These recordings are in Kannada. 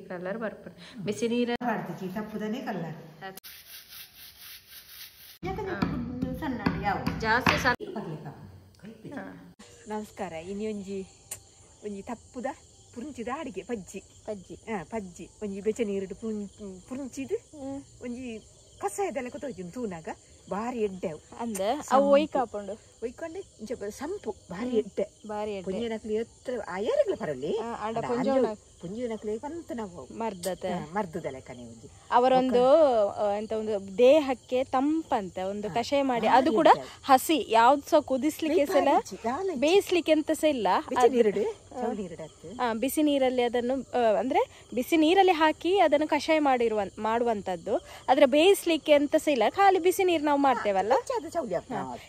ಕಲರ್ ಬರ್ಪುಂಡು ಬಿಸಿ ನೀರು ಮಾಡ್ತೀವಿ ತಪ್ಪುದನೇ ಕಲರ್ ಜಾಸ್ತಿ ನಮಸ್ಕಾರ ಇನಿ ಒಂಜಿ ತಪ್ಪುದ ಪುಂಚಿದ ಅಡಿಗೆ ಪಜ್ಜಿ ಒಂಜಿ ಬೆಚ್ಚ ನೀರು ಪುಂಚಿದು ಒಂಜಿ ಕಸಾಯದೆಲ್ಲ ಕೊತ್ತೋಜಿ ತೂನಾಗ ಬಾರಿ ಎಡ್ಡೆ ಅಂದೆ ಅವು ಒಯ್ಕಾಪುಂಡು ಒಯ್ಕೊಂಡೆ ಸಂಪು ಬಾರಿ ಎಡ್ಡೆ ನಕ್ಲಿ ಎತ್ರ ಆಯಾರಿಗ್ಲ ಪರಲಿ ಪುಂಜಿ ನಕ್ಲಿ ಬಂತ ನಾವು ಮರ್ದದ ಲೆಕ್ಕನೆ ಒಂಜಿ ಅವರೊಂದು ಎಂತ ಒಂದು ದೇಹಕ್ಕೆ ತಂಪಂತ ಒಂದು ಕಷಾಯ ಮಾಡಿ ಅದು ಕೂಡ ಹಸಿ ಯಾವ್ದು ಸಹ ಕುದಿಸ್ಲಿಕ್ಕೆ ಸಲ ಬೇಯಿಸ್ಲಿಕ್ಕೆ ಎಂತ ಸಹ ಇಲ್ಲ ಬಿಸಿ ನೀರಲ್ಲಿ ಅದನ್ನು ಅಂದ್ರೆ ಬಿಸಿ ನೀರಲ್ಲಿ ಹಾಕಿ ಅದನ್ನು ಕಷಾಯ ಮಾಡುವಂತದ್ದು ಆದ್ರೆ ಬೇಯಿಸ್ಲಿಕ್ಕೆ ಎಂತ ಸಹ ಇಲ್ಲ ಖಾಲಿ ಬಿಸಿ ನೀರು ನಾವು ಮಾಡ್ತೇವಲ್ಲ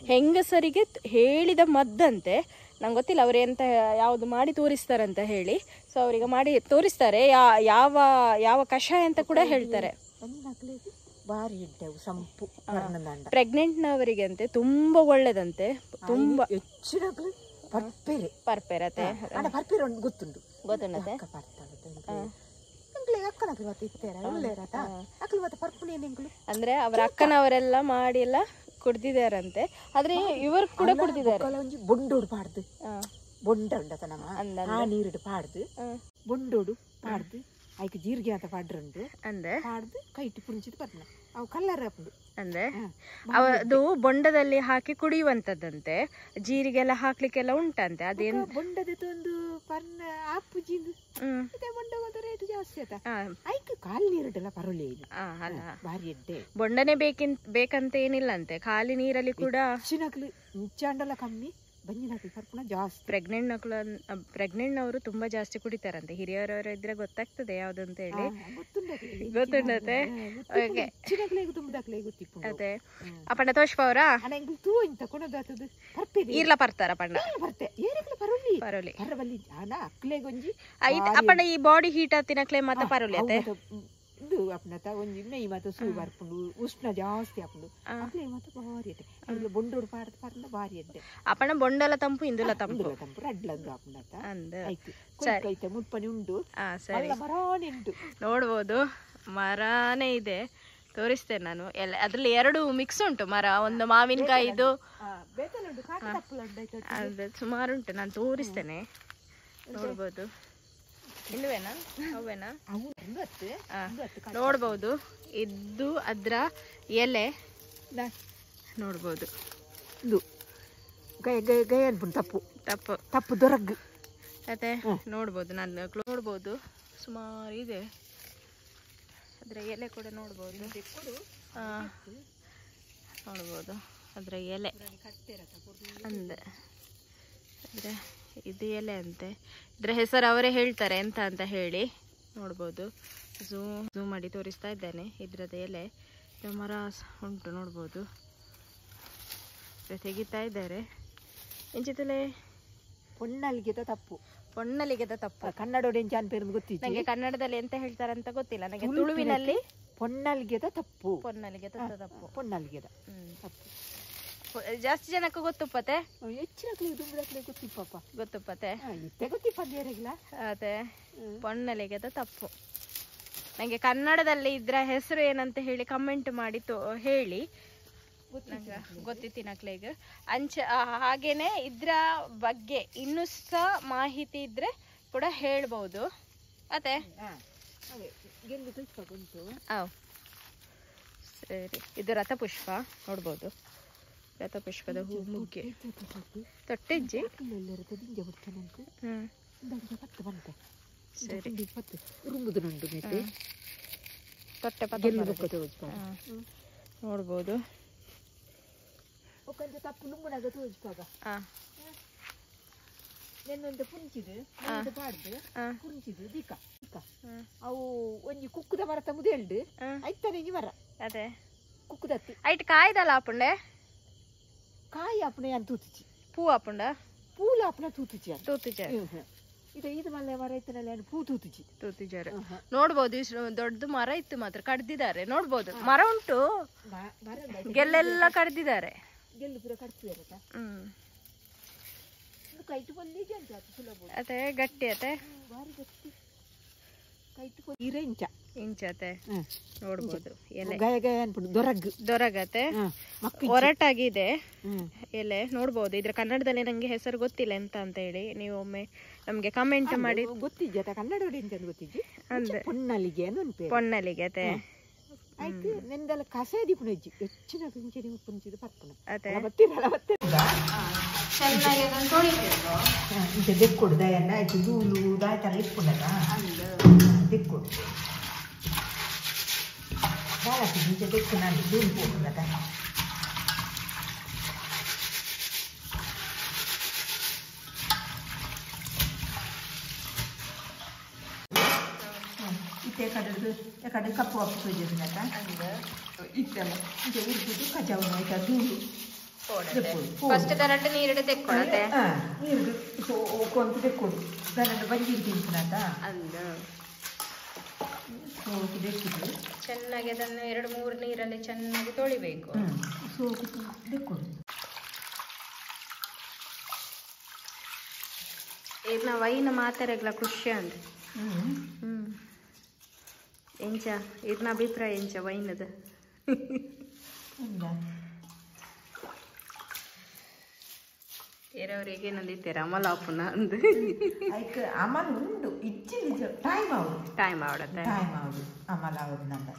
ಹೆಂಗಸರಿಗೆ ಹೇಳಿದ ಮದ್ದಂತೆ ನಂಗೆ ಗೊತ್ತಿಲ್ಲ ಅವ್ರು ಎಂತ ಯಾವ್ದು ಮಾಡಿ ತೋರಿಸ್ತಾರಂತ ಹೇಳಿ ಸೊ ಅವ್ರಿಗೆ ಮಾಡಿ ತೋರಿಸ್ತಾರೆ ಯಾವ ಯಾವ ಕಷಾಯ ಅಂತ ಕೂಡ ಹೇಳ್ತಾರೆ ಪ್ರೆಗ್ನೆಂಟ್ ನವರಿಗೆ ಅಂತೆ ತುಂಬಾ ಒಳ್ಳೇದಂತೆ ತುಂಬಾ ಪರ್ಪೆರತೆ ಗೊತ್ತುಂಟತೆ ಅಂದ್ರೆ ಅವರ ಅಕ್ಕನವರೆಲ್ಲ ಮಾಡಿ ಎಲ್ಲ ಕುಡ್ದಿದಾರಂತೆ ಆದ್ರೆ ಇವರು ಕೂಡ ಕುಡ್ದಿದ್ದಾರೆ ಬೊಂಡೋಡು ಪಾಡ್ದು ಬೊಂಡ ಉಂಡತ ನಮ್ಮ ನೀರಿಡು ಪಾಡ್ದು ಬೊಂಡೋಡು ಪಾಡ್ದು ಆಯ್ಕೆ ಜೀರಿಗೆ ಅಂತ ಪಾಡ್ರಂಡು ಅಂದ್ರೆ ಪಾಡ್ದು ಕೈಟ್ ಪುಂಚಿದ್ ಬರ್ನ ಅವು ಕಲ್ಲರ್ ಹಾಕೊಂಡು ಅಂದ್ರೆ ಅದು ಬೊಂಡದಲ್ಲಿ ಹಾಕಿ ಕುಡಿಯುವಂತದ್ದಂತೆ ಜೀರಿಗೆ ಎಲ್ಲ ಹಾಕ್ಲಿಕ್ಕೆಲ್ಲ ಉಂಟಂತೆ ಅದೇನ್ ಬೊಂಡದ ಒಂದು ಪರ್ನ ಆಪುಜಿಂದು ಬೊಂಡ ರೇಟ್ ಜಾಸ್ತಿ ಆಯ್ತಾ ಆಯ್ಕೆ ಕಾಲು ನೀರಿಡಲ್ಲ ಪರವಲಿ ಅಲ್ಲ ಭಾರಿ ಎಡ್ಡೆ ಬೊಂಡನೆ ಬೇಕಂತ ಏನಿಲ್ಲ ಅಂತೆ ಖಾಲಿ ನೀರಲ್ಲಿ ಕೂಡ ಚಿನಕ್ಲು ಮುಂಚಾಂಡಲ್ಲ ಕಮ್ಮಿ ಬಂಜಿನಕ್ಲು ಪರ್ಪುನ ಜಾಸ್ತಿ ಪ್ರೆಗ್ನೆಂಟ್ ನವರು ತುಂಬಾ ಜಾಸ್ತಿ ಕುಡಿತಾರಂತೆ ಹಿರಿಯರವರು ಇದ್ರೆ ಗೊತ್ತಾಗ್ತದೆ ಯಾವ್ದಂತ ಹೇಳಿ ಗೊತ್ತುಂಡತೆ ಅದೇ ಅಪ್ಪಣ್ಣ ತೋಷ್ಪವರ ಇರ್ಲ ಬರ್ತಾರ ಪಣ್ಣ ಪರೋಲಿ ಅಪ್ಪಣ್ಣ ಈ ಬಾಡಿ ಹೀಟ್ ಹತ್ತಿನಕ್ಲೆ ಮತ್ತೆ ಪರೋಲಿ ಅತ್ತೆ ಇದು ಅಪ್ನತ ಒಂಜಿ ನೆಯ್ ಮಾತ ಸೂ ಬರ್ಪುಂಡು ಉಷ್ಣ ಜಾಸ್ತಿ ಆಪುಂಡು ಅಕ್ಲೆ ಮಾತ ಬಾರಿ ಎಡ್ಡೆ ಅದ್ಲ ಬೊಂಡೋಡು ಪಾಡ್ದು ಪಾಡ್ದ ಬಾರಿ ಎಡ್ಡೆ ಅಪ್ಪಣ್ಣ ಬೊಂಡಲ ತಂಪು ಇಂದುಲ ತಂಪು ರಡ್ಲಂದು ಅಪ್ನತ ಅಂದ ಐತೆ ಮುಪ್ಪನಿ ಉಂಟು ಸರಿ ಮರಾನೆ ಉಂಟು ನೋಡ್ಬೋದು ಮರಾನೇ ಇದೆ ತೋರಿಸ್ತೇನೆ ನಾನು ಎಲ್ಲ ಅದ್ರಲ್ಲಿ ಎರಡು ಮಿಕ್ಸ್ ಉಂಟು ಮರ ಒಂದು ಮಾವಿನಕಾಯಿದು ಸುಮಾರು ಉಂಟು ನಾನು ತೋರಿಸ್ತೇನೆ ನೋಡ್ಬೋದು ಇಲ್ವೇನಾ ಅವೇನಾ ನೋಡ್ಬೋದು ಇದು ಅದ್ರ ಎಲೆ ನೋಡ್ಬೋದು ಇದು ತಪ್ಪು ತಪ್ಪು ತಪ್ಪು ದೊರಗು ಮತ್ತೆ ನೋಡ್ಬೋದು ನಾನು ನೋಡ್ಬೋದು ಸುಮಾರು ಇದೆ ಅದ್ರ ಎಲೆ ಕೂಡ ನೋಡ್ಬೋದು ನೋಡ್ಬೋದು ಅದ್ರ ಎಲೆ ಅಂದೆ ಅಂದ್ರೆ ಇದು ಎಲೆ ಅಂತೆ ಇದ್ರ ಹೆಸರು ಅವರೇ ಹೇಳ್ತಾರೆ ಎಂತ ಅಂತ ಹೇಳಿ ನೋಡ್ಬೋದು ಝೂಮ್ ಮಾಡಿ ತೋರಿಸ್ತಾ ಇದ್ದೇನೆ ಇದ್ರದ ಎಲೆ ಮರ ಉಂಟು ನೋಡ್ಬೋದು ತೆಗಿತಾ ಇದ್ದಾರೆ ಎಂಚಿತಲೆ ಪೊನ್ನಲಿಗೆದ ತಪ್ಪು ಕನ್ನಡ ಗೊತ್ತಿಲ್ಲ ನನಗೆ ಕನ್ನಡದಲ್ಲಿ ಎಂತ ಹೇಳ್ತಾರೆ ಅಂತ ಗೊತ್ತಿಲ್ಲ ನನಗೆ ತುಳುವಿನಲ್ಲಿ ಪೊನ್ನಲಿಗೆದ ತಪ್ಪು ಪೊನ್ನಲಿಗೆದ ತಪ್ಪು ಜಾಸ್ತಿ ಜನಕ್ಕೆ ಗೊತ್ತುಪ್ಪತೆ ಗೊತ್ತುಪ್ಪತೆ ಅದೇ ಪೊನ್ನಲಿಗೆದ ತಪ್ಪು ನಂಗೆ ಕನ್ನಡದಲ್ಲಿ ಇದ್ರ ಹೆಸರು ಏನಂತ ಹೇಳಿ ಕಮೆಂಟ್ ಮಾಡಿ ಹೇಳಿ ಗೊತ್ತಿತ್ತಿನಕ್ಲೆಗ್ ಹಾಗೇನೆ ಇದ್ರ ಬಗ್ಗೆ ಇನ್ನೂ ಸಹ ಮಾಹಿತಿ ಇದ್ರೆ ಕೂಡ ಹೇಳ್ಬಹುದು ಅದೇ ಸರಿ ಇದು ರಥಪುಷ್ಪ ನೋಡ್ಬೋದು ರಥಪುಷ್ಪದ ಹೂ ಮುಗ್ಗೆ ತೊಟ್ಟೆಜ್ಜಿ ಸರಿ ತೊಟ್ಟೆ ನೋಡ್ಬೋದು ಅವು ಒಂಜಿ ಕುಕ್ಕುದ ಮರ ತಮ್ಮದು ಹೇಳ್ದು ಐತಾನೆ ಮರ ಅದೇ ಕುಕ್ಕುದತ್ತಿ ಐಟ್ ಕಾಯ್ದಲ್ಲ ಆಪುಂಡೆ ಕಾಯಿ ಆಪುಂಡೆ ಅಂತ ತೂತಿಚಿ ಪೂ ಆಪುಂಡ ಪೂಲ ಆಪುನ ತೂತಿಚಿ ಇದು ಮಲ್ಲೆ ಮರ ಇತ್ತನಲ್ಲಿ ಪೂ ತೂತಿಜಾರ ನೋಡ್ಬೋದು ಇಷ್ಟು ದೊಡ್ಡ ಮರ ಇತ್ತು ಮಾತ್ರ ಕಡ್ದಿದ್ದಾರೆ ನೋಡ್ಬೋದು ಮರ ಉಂಟು ಗೆಲ್ಲೆಲ್ಲ ಕಡ್ದಿದ್ದಾರೆ ಗೆಲ್ಲು ಪೂರ ಕಡ್ತಿದ್ದಾರೆ ಅದೇ ಗಟ್ಟಿ ಅತೆ ಭಾರಿ ಗಟ್ಟಿ ನೀರ ಇಂಚ ಇಂಚತೆ ನೋಡ್ಬೋದು ಎಲೆ ಗಯ ಗಯ ಅನ್ಬಿಟ್ಟು ದೊರಗತೆ ಒರಟಾಗಿದೆ ಎಲೆ ನೋಡ್ಬೋದು. ಇದ್ರ ಕನ್ನಡದಲ್ಲಿ ನಂಗೆ ಹೆಸರು ಗೊತ್ತಿಲ್ಲ ಎಂತ ಅಂತ ಹೇಳಿ, ನೀವು ಒಮ್ಮೆ ನಮ್ಗೆ ಕಮೆಂಟ್ ಮಾಡಿ. ಗೊತ್ತಿದ್ದ ಕನ್ನಡ ಗೊತ್ತಿದ್ದಿ ಅಂದ್ರೆ ಪೊನ್ನಲಿಗೆ ಆಯ್ತು ನೆಂದೆಲ್ಲ ಕಸದಿ ಪುಣಜ್ಜಿ ಹೆಚ್ಚಿನ ಪಿಂಚಡಿ ಪುಂಚಿದು ಪರ್ಪುಣ ಅದೇ ಚೆನ್ನಾಗಿ ಈಗ ದೆಕ್ಕೊಡು ದಯನ್ನ ಆಯ್ತು ದೂಲು ದಾಯ್ತಲ್ಲ ಇಟ್ಕೊಂಡದ ದೆಕ್ಕೊಡು ಬಾಳಕ್ಕೆ ನಿಜ ದೆಕ್ಕು ನಾನು ದೂಲು ಹೋಗ್ತದ ಇತ್ತೆ ಕಡೆ ಕಪ್ಪು ಕಪ್ಪು ಸೋಜಿದ ಇತ್ತಲ್ಲ ಇದು ಉರ್ದುದು ಕಜಾವು ಆಯ್ತಾ ದೂಲು ಫಸ್ಟ್ ಕರೆಕ್ಟ್ ನೀರಿಡು ತೆಕ್ಕೊಳತೆ ನೀರಿಡು ಕೊಂತು ತೆಕ್ಕೊಡು ದನದ ಬಂಜಿ ತಿಂತಾನದ ಅಂದ ಸೋಕು ತೆಕ್ಕಿದ್ದು ಚೆನ್ನಾಗಿ ಅದನ್ನು 2-3 ನೀರಲ್ಲಿ ಚೆನ್ನಾಗಿ ತೊಳಿಬೇಕು. ಸೋಕು ತೆಕ್ಕೊಡು ಇನ್ನ ವೈನ ಮಾತಾರೆಗ್ಲ ಖುಷಿ ಅಂದ್ರೆ ಎಂಚ ಇರ್ನ ಅಭಿಪ್ರಾಯ ಎಂಚ ವೈನದ ಬೇರೆಯವ್ರಿಗೆ ಏನಂದಿತ್ತೀರ ಅಮಲಾಪುನ ಅಂದು ಅಮಲ್ ಉಂಡು ಇಚ್ಚಿನ ಟೈಮ್ ಆವಡು ಟೈಮ್ ಆವಡು ಅಮಲ ಆವಡ್ನಂದ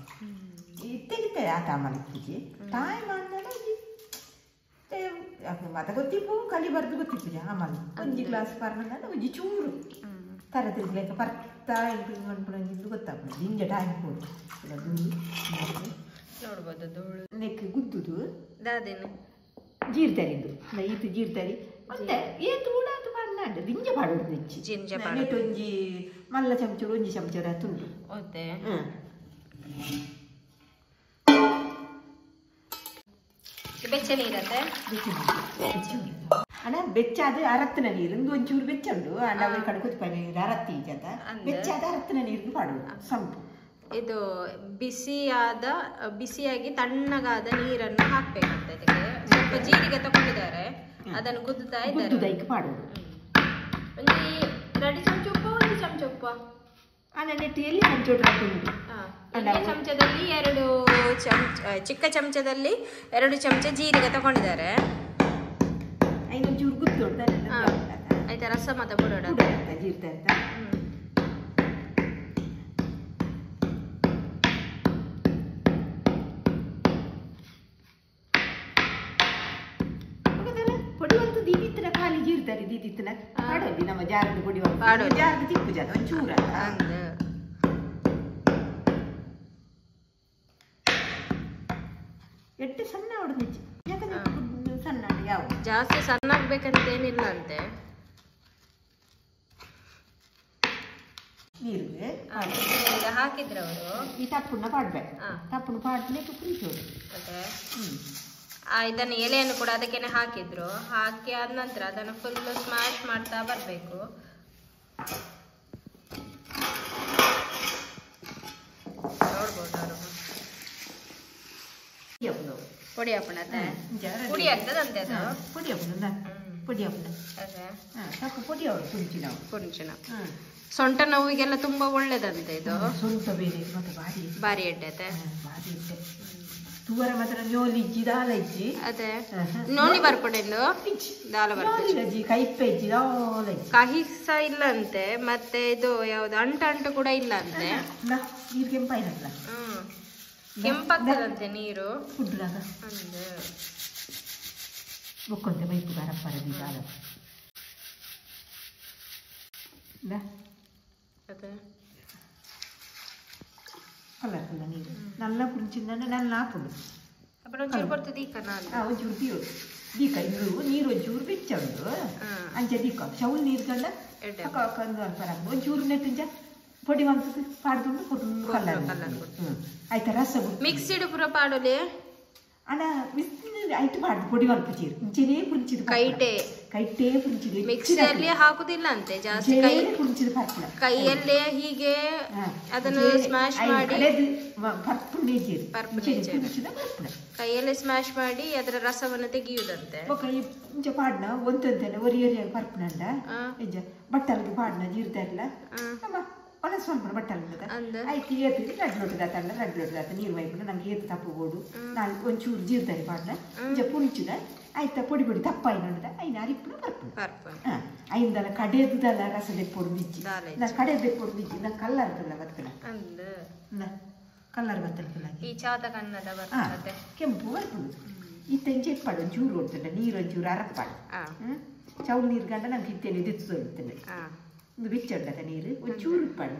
ಇತ್ತೆಗಿತ್ತೆ ಆತ ಅಮಲ್ ಇತ್ತಿಗೆ ಟೈಮ್ ಆಡ್ನಾಡ ಮತ ಗೊತ್ತಿಪ್ಪು ಕಲಿಬಾರ್ದು ಗೊತ್ತಿಪ್ಪು ಅಮಲ್ ಒಂಜಿ ಗ್ಲಾಸ್ ಪರ್ನಂದ ಒಂಜಿ ಚೂರು ತರ ತಿರ್ಗ್ಲೇಕ ಬರ್ತಾ ಅನ್ಕೊಂಡು ಗೊತ್ತಾಗ್ತದೆ ನಿಂಜ ಟೈಮ್ ಹೋದು ನೋಡ್ಬೋದು ಧೂಳು ನೆಕ್ ಗುದ್ದುದು ದಾದೇನು ಜೀರ್ತರಿದ್ದು ಇದು ಜೀರ್ತರಿ ಮತ್ತೆ ಏತು ಉಡಾತು ಮಾಡ್ನಾಡು ದಿಂಜ ಪಾಡೋದು ಹೆಚ್ಚಿ ಜಿಂಜ ನೆಟ್ಟು ಒಂಜಿ ಮಲ್ಲ ಚಮಚ ಒಂಜಿ ಚಮಚ ತುಂಡು ಓತೆ ಬೆಚ್ಚ ನೀರತ್ತೆ ಅಣ್ಣ ಬೆಚ್ಚಾದ ಅರತ್ತಿನ ನೀರು ಒಂಚೂರು ಬೆಚ್ಚ ಉಂಡು ಅಣ್ಣ ಕಡೆ ಕುತ್ಪ ನೀರು ಅರತ್ತಿ ಈಜದ ಬೆಚ್ಚಾದ ಅರತ್ತಿನ ನೀರಿಗೆ ಪಾಡೋದು ಸಂಪು. ಇದು ಬಿಸಿಯಾಗಿ ತಣ್ಣಗಾದ ನೀರನ್ನು ಹಾಕ್ಬೇಕಂತ ಇದಕ್ಕೆ ಸ್ವಲ್ಪ ಜೀರಿಗೆ ತಗೊಂಡಿದ್ದಾರೆ ಅದನ್ನು ಕುದ್ದುತ್ತಾ ಇದ್ದಾರೆ. ಮಾಡೋದು ಒಂದು 2 ಚಮಚ ಉಪ್ಪು 1 ಚಮಚ ಉಪ್ಪು ನೆಟ್ಟಿಯಲ್ಲಿ ಚಮಚೋಟ ಹಾಕೊಂಡು ಚಮಚದಲ್ಲಿ 2 ಚಮಚ ಚಿಕ್ಕ ಚಮಚದಲ್ಲಿ 2 ಚಮಚ ಜೀರಿಗೆ ತಗೊಂಡಿದ್ದಾರೆ. ಐದೊಂಚೂರು ಗುದ್ದೊಡ್ಡ ಆಯ್ತಾ ರಸ ಮತ ಬಿಡೋಣ ಜೀರ್ತ ಪೊಡಿವಂತ ದೀದಿತ್ತನ ಖಾಲಿ ಜೀರ್ತಾರೆ ದೀದಿತ್ತನ ಪಾಡೋದಿ ನಮ್ಮ ಜಾರದ ಪೊಡಿವಂತ ಜಾರದ ತಿಪ್ಪು ಜಾದ ಒಂಚೂರ ಎಟ್ಟು ಸಣ್ಣ ಹೊಡೆದು ಯಾಕಂದ್ರೆ ಸಣ್ಣ ಯಾವ ಜಾಸ್ತಿ ಸಣ್ಣ ಆಗ್ಬೇಕಂತ ಏನಿಲ್ಲ ಅಂತೆ. ನೀರಿಗೆ ಹಾಕಿದ್ರು ಅವರು ಈ ತಪ್ಪನ್ನ ಪಾಡ್ಬೇಕು ತಪ್ಪನ್ನು ಪಾಡ್ಲಿಕ್ಕೆ ಕುಡಿಸೋದು ಇದನ್ನು ಎಲೆಯನ್ನು ಕೂಡ ಅದಕ್ಕೇನೆ ಹಾಕಿದ್ರು. ಹಾಕಿ ಆದ ನಂತರ ಅದನ್ನು ಫುಲ್ ಸ್ಮ್ಯಾಶ್ ಮಾಡ್ತಾ ಬರಬೇಕು. ನೋಡ್ಬೋದು ಅವರು ಪುಡಿ ಹಾಪಣತೆ ಪುಡಿ ಆಗ್ತದಂತೆ ಅದು ಪುಡಿ ಹಾಪಣ ಪುಡಿ ಹಾಪಣ ಸಾಕು ಪುಡಿ ಅವರು ಕುಂಚಿನ ಕುಂಚಿನ ಸೊಂಟ ನೋವಿಗೆಲ್ಲ ತುಂಬಾ ಒಳ್ಳೇದಂತೆ ಇದು. ಸೊಂಟ ಬೇರೆ ಮತ್ತೆ ಭಾರಿ ಎಡ್ಡೆ ಭಾರಿ ಎಡ್ಡೆ ತುವರ ಮಾತ್ರ ನೋಲಿಜ್ಜಿ ದಾಲ ಇಜ್ಜಿ ಅದೇ ನೋನಿ ಬರ್ಪಡೆಂದು ದಾಲ ಬರ್ಪಜ್ಜಿ ಕೈಪ್ಪೆ ಇಜ್ಜಿ ದಾಲ ಇಜ್ಜಿ ಕಹಿ ಸಹ ಇಲ್ಲ ಅಂತೆ. ಮತ್ತೆ ಇದು ಯಾವ್ದು ಅಂಟು ಕೂಡ ಇಲ್ಲ ಅಂತೆ. ನೀರು ಕೆಂಪಾಯ್ತಲ್ಲ ಕೆಂಪಾಗ್ತದಂತೆ ನೀರು ಕುಡ್ರಾಗ ಅಂದೆ ಬೊಕ್ಕೊಂತೆ ಬೈಪು ಗರಪ್ಪರ ದಾಲ ಕಲರ್ಫುಲ್ ನೀರು ನಲ್ಲ ಪುಂಚಿಂದ ನಲ್ಲ ಹಾಕೊಂಡು ಒಂಚೂರು ಬರ್ತದೆ ಈ ಕನ ಒಂಚೂರು ತೀರು ದೀಕ ಇದು ನೀರು ಒಂಚೂರು ಬೆಚ್ಚ ಉಂಟು ಅಂಚ ದೀಕ ಶೌಲ್ ನೀರು ಕಂಡ ಕಂದು ಅನ್ಪರ ಒಂಚೂರು ನೆಟ್ಟಿಂಚ ಪೊಡಿ ಮಂತ ಪಾಡ್ದುಂಡು ಕೊಟ್ಟು ಕಲರ್ ಆಯ್ತಾ ರಸ ಮಿಕ್ಸಿಡ್ ಪುರ ಪಾಡೋಲೆ ಅಣ್ಣ ಆಯ್ತು ಪಾಡ್ದು ಪೊಡಿ ಮಂತ ಚೀರು ಇಂಚೆನೇ ಪುಂಚಿದ ಕೈಟೇ ಪುಂಚಿದ ಮಿಕ್ಸಿಯಲ್ಲಿ ಹಾಕುದಿಲ್ಲ ಅಂತೆ ಜಾಸ್ತಿ ಪುಂಚಿದ ಪರ್ಪಲ ಕೈಯಲ್ಲೇ ಹೀಗೆ ಅದನ್ನು ಸ್ಮ್ಯಾಶ್ ಮಾಡಿ ಕೈಯಲ್ಲೇ ಸ್ಮ್ಯಾಶ್ ಮಾಡಿ ಅದರ ರಸವನ್ನು ತೆಗೆಯುವುದಂತೆ. ಇಂಚ ಪಾಡ್ನ ಒಂದಂತೆಲ್ಲ ಒರಿಯೊರಿಯಾಗಿ ಪರ್ಪನಂಡ ಬಟ್ಟಲ್ಗೆ ಪಾಡ್ನ ಜೀರ್ತಾರಲ್ಲ ಒಣ ಸ್ವಲ್ಪ ಬಟ್ಟಲ್ಲ ಆಯ್ತು ಏತು ರಡ್ ಲೋಟದ ನೀರು ವೈಪುಂಡು ನಂಗೆ ಏತು ತಪ್ಪುಬೋಡು ನಾನು ಒಂಚೂರು ಜೀರ್ದಾರಿ ಪಾಡ್ನ ಪುಂಚುದ ಆಯ್ತಾ ಪೊಡಿ ಪೊಡಿ ತಪ್ಪಾಯಿ ನೋಡಿದ ಐನ ಅರಿಪ್ಪುನ ಬರ್ಪುಂಡು ಐಂದಲ ಕಡೆದಲ್ಲ ರಸ ದೆಪ್ಪೊಡು ಬಿಚ್ಚಿ ನಾ ಕಡೆ ದೆಪ್ಪೊಡು ಬಿಚ್ಚಿ ನಾ ಕಲ್ಲರ್ ಬರ್ತಲ್ಲ ಕಲ್ಲರ್ ಬರ್ತಲ್ಲ ಈ ಚಾತ ಕನ್ನಡ ಕೆಂಪು ಬರ್ಪುಂಡು ಇತ್ತಂಚೆ ಇಪ್ಪಾಡು ಒಂಚೂರು ಕೊಡ್ತಂಡ ನೀರು ಒಂಚೂರು ಅರಪ್ಪಾಡು ಚೌಲ್ ನೀರು ಗಂಡ ನಂಗೆ ಇತ್ತೇನೆ ದಿತ್ತು ತೊಳಿತಂಡೆ ಒಂದು ಬಿಚ್ಚೊಡ್ಡದ ನೀರು ಒಂಚೂರು ಇಪ್ಪಾಡು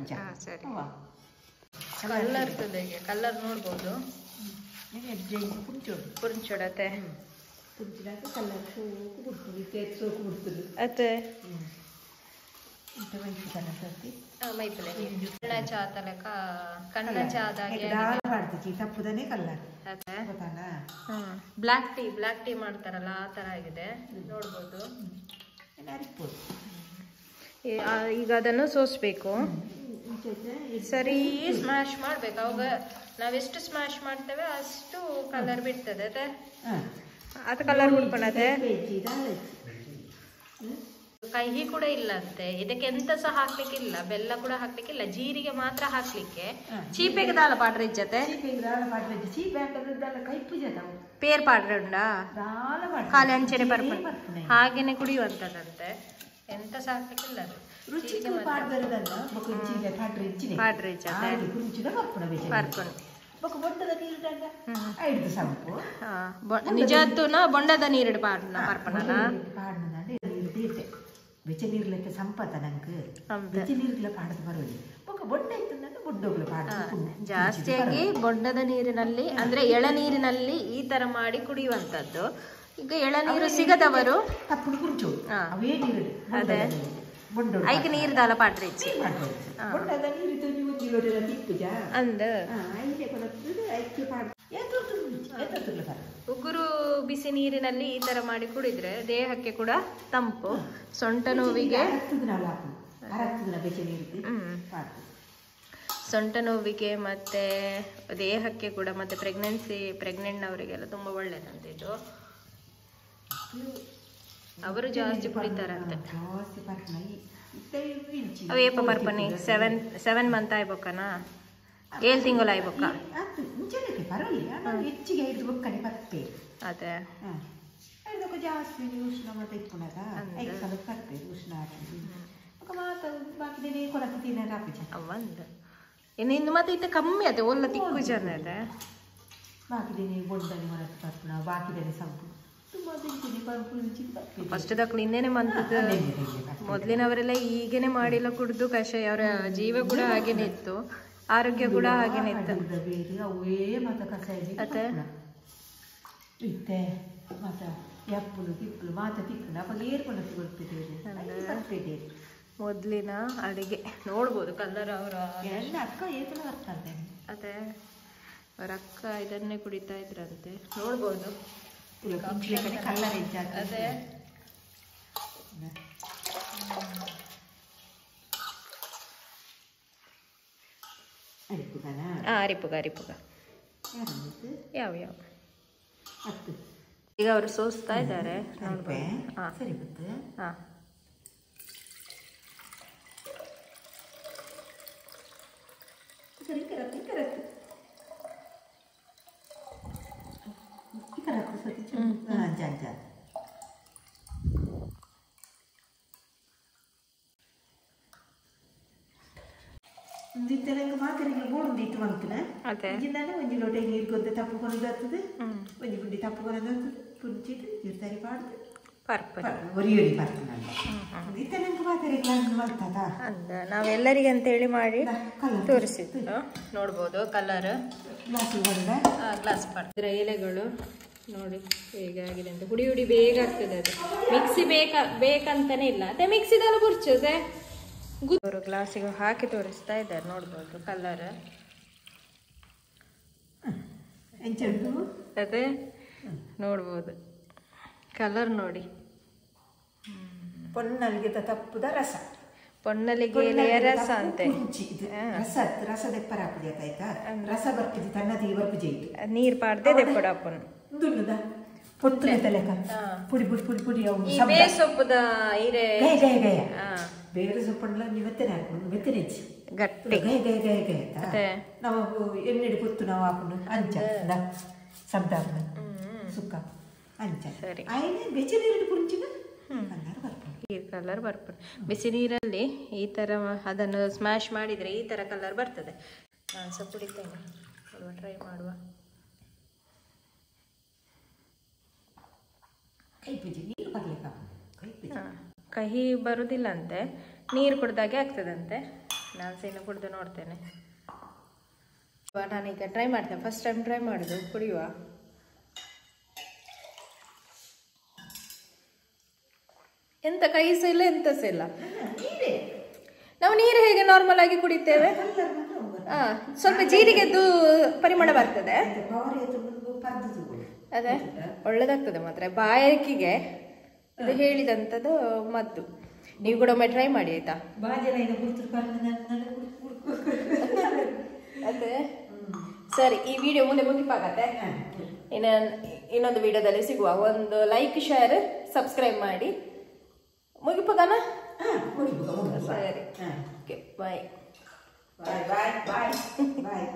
ಕಲ್ಲರ್ ನೋಡ್ಬೋದು ಪುಂಚೊಡತೆ ಪುಂಚಿದಾಗ ಕಲ್ಲರ್ ಸೋಕು ಬಿಡ್ತದೆ ಸೋಕು ಬಿಡ್ತದೆ ಅತ್ತೆ ತಪ್ಪುದನೇ ಕಲ್ಲರ್ ಬ್ಲಾಕ್ ಟೀ ಮಾಡ್ತಾರಲ್ಲ ಆ ತರ ಆಗಿದೆ ನೋಡ್ಬೋದು. ಈಗ ಅದನ್ನು ಸೋಸ್ಬೇಕು, ಸರಿ ಸ್ಮ್ಯಾಶ್ ಮಾಡ್ಬೇಕು. ಅವಾಗ ನಾವೆಷ್ಟು ಸ್ಮ್ಯಾಶ್ ಮಾಡ್ತೇವೆ ಅಷ್ಟು ಕಲರ್ ಬಿಡ್ತದೆ. ಅದು ಕಲರ್ ಬಿಡ್ಕೊಳದೆ. ಕಹಿ ಕೂಡ ಇಲ್ಲ ಅಂತೆ, ಇದಕ್ಕೆ ಎಂತ ಸಹ ಹಾಕ್ಲಿಕ್ಕಿಲ್ಲ, ಬೆಲ್ಲ ಕೂಡ ಹಾಕ್ಲಿಕ್ಕಿಲ್ಲ, ಜೀರಿಗೆ ಮಾತ್ರ ಹಾಕ್ಲಿಕ್ಕೆ. ಚೀಪೆಗೆ ದಾಲ ಪಾಡ್ರೆ ಜೊತೆ ಪೇರ್ ಪಾಡ್ರೆ ಉಂಡಾ ಖಾಲಿ ಅಂಚೆನೆ ಬರ್ಪು ಹಾಗೇನೆ ಕುಡಿಯುವಂತದಂತೆ, ಎಂತ ಸಹ ಹಾಕ್ಲಿಕ್ಕಿಲ್ಲ. ಅದು ನಿಜತ್ತುನ ಬೊಂಡದ ನೀರು ಪಾರ್ಪಣ ಬೆಚ್ಚ ನೀರ್ಲೆಕ್ಕ ಸಂಪತ್ತ ನಂಗೆ ಬೆಚ್ಚ ನೀರ್ಲ ಪಾಡದ ಬರೋದು ಬೊಂಡ ಇತ್ತು ಬೊಡ್ಡೋಗ್ಲು ಪಾಡ ಜಾಸ್ತಿಯಾಗಿ ಬೊಂಡದ ನೀರಿನಲ್ಲಿ ಅಂದ್ರೆ ಎಳನೀರಿನಲ್ಲಿ ಈ ತರ ಮಾಡಿ ಕುಡಿಯುವಂತದ್ದು. ಈಗ ಎಳನೀರು ಸಿಗದವರು ತಪ್ಪು ಕುಂಚು ಅವೇ ನೀರು ಅದೇ ಐದು ನೀರು ದಾಲ ಪಾಡ್ರಿ ಬೊಂಡದ ನೀರು ತಿಪ್ಪುಜ ಅಂದ ಉಗುರು ಬಿಸಿ ನೀರಿನಲ್ಲಿ ಈ ತರ ಮಾಡಿ ಕುಡಿದ್ರೆ ದೇಹಕ್ಕೆ ಕೂಡ ತಂಪು. ಸೊಂಟ ನೋವಿಗೆ ಮತ್ತೆ ದೇಹಕ್ಕೆ ಕೂಡ, ಮತ್ತೆ ಪ್ರೆಗ್ನೆಂಟ್ ಅವರಿಗೆಲ್ಲ ತುಂಬಾ ಒಳ್ಳೇದಂತೆ ಇದು. ಅವರು ಜಾಸ್ತಿ ಕುಡಿತಾರಂತೆ. ಅವೇಪ ಪರ್ಪನಿ 7 ಮಂತ್ ಆಯ್ಬೇಕನಾ 7 ತಿಂಗಳು ಆಯ್ಬೇಕ ಹೆಚ್ಚಿಗೆ ಹಿಡಿದು ಬೊಕ್ಕನೆ ಬರ್ತೇ ಅದೇ ಜಾಸ್ತಿ ಉಷ್ಣ ಮತ್ತೆ ಇಟ್ಕೊಂಡಾಗ ಬರ್ತೇವೆ ಉಷ್ಣ ಬಾಕಿ ಕೊಡಕ್ಕೆ ಒಂದು ಇನ್ನು ಮತ್ತೆ ಇತ್ತ ಕಮ್ಮಿ ಅದೇ ಒಲ್ಲ ತಿಕ್ಕು ಜನ ಅದೇ ಬಾಕಿದೇನೆ ಬೊಡ್ಡನೆ ಮರಕ್ಕೆ ಬರ್ಪಣ ಬಾಕಿದೇನೆ ಸಂಪು ಫಸ್ಟ್ ದಕ್ಳು ಇನ್ನೇನೆ ಮಂತದ್ದು. ಮೊದ್ಲಿನವರೆಲ್ಲ ಈಗೇನೆ ಮಾಡಿಲ್ಲ ಕುಡ್ದು ಕಷಾಯ, ಅವರ ಜೀವ ಕೂಡ ಹಾಗೇನೆ ಇತ್ತು, ಆರೋಗ್ಯ ಕೂಡ ಹಾಗೇನೆ ಇತ್ತು. ಮೊದ್ಲಿನ ಅಡಿಗೆ ನೋಡ್ಬೋದು ಕಲ್ಲರ್ ಅವರ ಅಕ್ಕ ಏಕನ ಬರ್ತಾರೆ. ಅದೇ ಅವ್ರ ಅಕ್ಕ ಇದನ್ನೇ ಕುಡಿತಾ ಇದ್ರಂತೆ, ನೋಡ್ಬೋದು. ಕಲ್ಲರ್ ಅದೇ ಅರಿಪುಗ ಯಾವ ಈಗ ಅವರು ಸೋಸ್ತಾ ಇದ್ದಾರೆ ನೋಡ್ಬೋದು. ದಿತ್ತಲಂಗ ಮಾಕರಿಗೆ ಬೋಡುಂದಿತ್ತು ಮಂಕನ ಇಜಿಂದಾನೆ ಒಂಜಿ ಲೋಟೆ ನೀರು ಗೊತ್ತ ತಪ್ಪುಕೊಂಡು ಆಗ್ತದೆ, ಒಂಜಿ ಗುಂಡಿ ತಪ್ಪುಕೊಂಡು ಆಗ್ತದೆ, ಪುಂಚಿಟ್ಟು ಇರ್ತಾರೆ ಪಾಡ್ದು ಒರಿಯೊರಿ ಬರ್ತಾನಲ್ಲ ದಿತ್ತಲಂಗ ಮಾಕರಿಗೆ ಮಾಡ್ತದ ಅಂತ ನಾವೆಲ್ಲರಿಗೆ ಅಂತೇಳಿ ಮಾಡಿ ತೋರಿಸಿದ್ದು. ನೋಡ್ಬೋದು ಕಲರ್ ಗ್ಲಾಸ್ ಪಾಡ್ರ ಎಲೆಗಳು ನೋಡಿ ಹೇಗಾಗಿದೆ ಅಂತ. ಹುಡಿ ಬೇಗ ಆಗ್ತದೆ, ಅದು ಮಿಕ್ಸಿ ಬೇಕಂತಾನೆ ಇಲ್ಲ, ಅದೇ ಮಿಕ್ಸಿದೆಲ್ಲ ಬುರ್ಚದೆ. ಅವರು ಗ್ಲಾಸಿಗೆ ಹಾಕಿ ತೋರಿಸ್ತಾ ಇದ್ದಾರೆ, ನೋಡ್ಬೋದು ಕಲರ್ ಅದೇ ನೋಡ್ಬೋದು ಕಲರ್ ನೋಡಿ. ಪೊನ್ನಲಿಗೆ ತಪ್ಪುದ ರಸ, ಪೊನ್ನಲಿಗೆ ಎಲೆಯ ರಸ ಅಂತೆ. ರಸ ದೆಪ್ಪರ ಹಾಕುದು ಆಯ್ತಾ, ರಸ ಬರ್ತಿದ್ದು ತನ್ನದಿ ಬರ್ಪುಜೆ ನೀರ್ ಪಾಡ್ದೆ ದೆಪ್ಪಡ ಅಪ್ಪನ ಪುಡಿ ಪುಡಿ ಪುಡಿ ಪುಡಿ ಸೊಪ್ಪುದ ಹಿರೇ ಬೇರೆ ಸೊಪ್ಪಣ್ಣ ನೀವು ಮೆತ್ತನೆ ಹಾಕೊಂಡು ಮೆತ್ತನೆ ಹೆಚ್ಚಿ ಗಟ್ಟಿ ಗೈ ಗೈ ಗೈ ಗೈ ಆಯ್ತಾ ನಾವು ಎಣ್ಣೆಡಿ ಪುತ್ತು ನಾವು ಹಾಕೊಂಡು ಅಂಚ ಸಂತಾಪನ ಸುಕ್ಕ ಅಂಚ ಸರಿ ಆಯ್ನೆ ಬೆಚ್ಚ ನೀರು ಕುಂಚಿನ ಕಲರ್ ಬರ್ಬೋದು ಈ ಕಲರ್ ಬರ್ಬೋದು ಬಿಸಿ ನೀರಲ್ಲಿ ಈ ಥರ ಅದನ್ನು ಸ್ಮ್ಯಾಶ್ ಮಾಡಿದರೆ ಈ ಥರ ಕಲರ್ ಬರ್ತದೆ ನಾನು ಸಹ ಕುಡಿತೇನೆ ಟ್ರೈ ಮಾಡುವ ಕೈ ಪೂಜೆ ನೀರು ಬರ್ಲಿಕ್ಕ ಕಹಿ ಬರುವುದಿಲ್ಲಂತೆ ನೀರು ಕುಡ್ದಾಗೆ ಆಗ್ತದಂತೆ ನಾನು ಸಹ ಇನ್ನು ಕುಡಿದು ನೋಡ್ತೇನೆ ನಾನೀಗ ಟ್ರೈ ಮಾಡ್ತೇನೆ ಫಸ್ಟ್ ಟೈಮ್ ಟ್ರೈ ಮಾಡೋದು ಕುಡಿಯುವ ಎಂತ ಕಹಿ ಸಹ ಇಲ್ಲ ಎಂತ ಸಹ ಇಲ್ಲ ನಾವು ನೀರು ಹೇಗೆ ನಾರ್ಮಲ್ ಆಗಿ ಕುಡಿತೇವೆ ಸ್ವಲ್ಪ ಜೀರಿಗೆದ್ದು ಪರಿಮಳ ಬರ್ತದೆ ಅದೇ ಒಳ್ಳೇದಾಗ್ತದೆ ಮಾತ್ರ ಬಾಯಾರಿಕೆಗೆ ಇದು ಹೇಳಿದಂಥದ್ದು ಮದ್ದು ನೀವು ಕೂಡ ಒಮ್ಮೆ ಟ್ರೈ ಮಾಡಿ ಆಯ್ತಾ ಅದೇ ಸರಿ ಈ ವಿಡಿಯೋ ಮುಂದೆ ಮುಗಿಪಾಗತ್ತೆ ಇನ್ನೊಂದು ವಿಡಿಯೋದಲ್ಲಿ ಸಿಗುವ ಒಂದು ಲೈಕ್ ಶೇರ್ ಸಬ್ಸ್ಕ್ರೈಬ್ ಮಾಡಿ ಮುಗಿಪಗನ ಸರಿ ಓಕೆ ಬಾಯ್ ಬಾಯ್ ಬಾಯ್ ಬಾಯ್ ಬಾಯ್